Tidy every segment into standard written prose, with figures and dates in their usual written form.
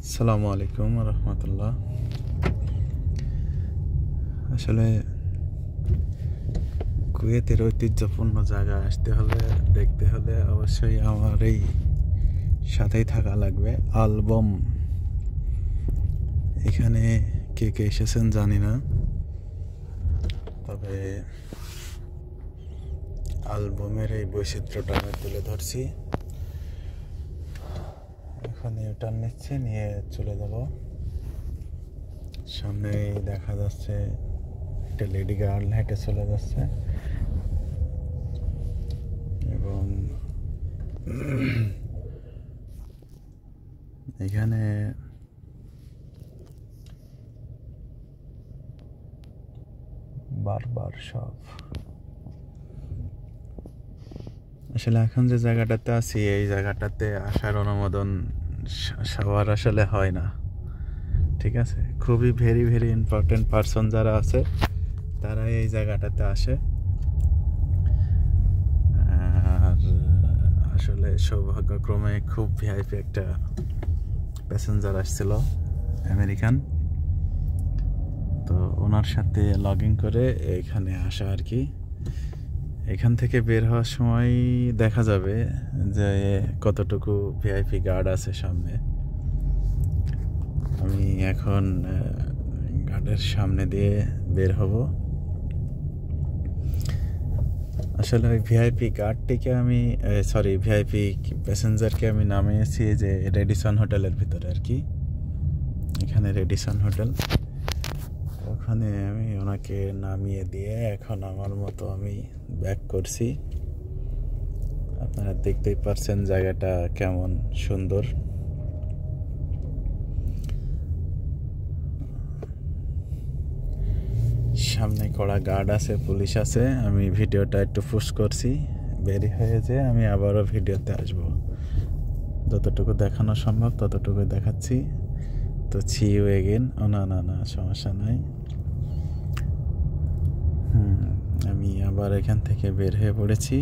আসসালামু আলাইকুম রহমতুল্লাহ। আসলে কুয়েতের ঐতিহ্যপূর্ণ জায়গায় আসতে হলে দেখতে হলে অবশ্যই আমার এই সাথেই থাকা লাগবে। আলবম, এখানে কে কে এসেছেন জানি না, তবে আলবমের এই বৈচিত্র্যটা আমি তুলে ধরছি। এখানে টার্ন নিচ্ছে, নিয়ে চলে যাব। সামনে দেখা যাচ্ছে একটা লেডি গার্ল হেঁটে চলে যাচ্ছে এবং এখানে বারবার সব আসলে এখন যে জায়গাটাতে আছি এই জায়গাটাতে আসার অনুমোদন সবার আসলে হয় না, ঠিক আছে। খুবই ভেরি ভেরি ইম্পর্টেন্ট পারসন যারা আছে তারা এই জায়গাটাতে আসে। আর আসলে সৌভাগ্যক্রমে খুব ভিআইপি একটা প্যাসেঞ্জার আসছিল, আমেরিকান। তো ওনার সাথে লগ ইন করে এখানে আসা আর কি। এখান থেকে বের হওয়ার সময় দেখা যাবে যে কতটুকু ভিআইপি গার্ড আছে সামনে। আমি এখন গার্ডের সামনে দিয়ে বের হব। আসলে ওই ভিআইপি গার্ডটিকে আমি ভিআইপি প্যাসেঞ্জারকে আমি নামিয়েছি যে রেডিসন হোটেলের ভিতরে আর কি। এখানে রেডিসন হোটেল, ওখানে আমি ওনাকে নামিয়ে দিয়ে এখন আমার মতো আমি ব্যাক করছি। আপনারা দেখতেই পারছেন জায়গাটা কেমন সুন্দর। সামনে কড়া গার্ড আছে, পুলিশ আছে। আমি ভিডিওটা একটু পুশ করছি, বেরি হয়েছে। আমি আবারও ভিডিওতে আসব, যতটুকু দেখানো সম্ভব ততটুকু দেখাচ্ছি। তো সি ইউ এগেইন। ও না না না, সমস্যা নাই। আমি আবার এখান থেকে বের হয়ে পড়েছি।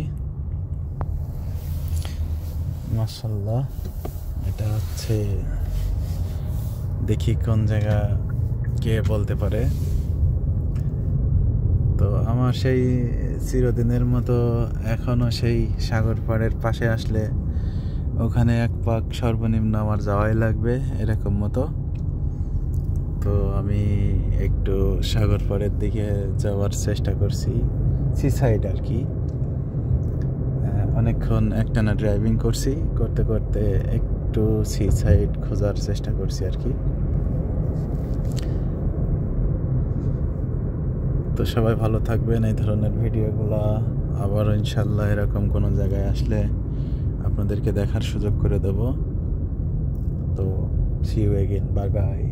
মাশাআল্লাহ, এটা হচ্ছে, দেখি কোন জায়গা কে বলতে পারে। তো আমার সেই চিরদিনের মতো এখনও সেই সাগর পাড়ের পাশে আসলে ওখানে এক পাক সর্বনিম্ন আমার যাওয়াই লাগবে, এরকম মতো। তো আমি একটু সাগর পাড়ের দিকে যাওয়ার চেষ্টা করছি, সি সাইড আর কি। অনেকক্ষণ একটানা ড্রাইভিং করছি, করতে করতে একটু সি সাইড খোঁজার চেষ্টা করছি আর কি। তো সবাই ভালো থাকবেন। এই ধরনের ভিডিওগুলো আবারও ইনশাল্লাহ এরকম কোনো জায়গায় আসলে আপনাদেরকে দেখার সুযোগ করে দেব। তো see you again, bye by.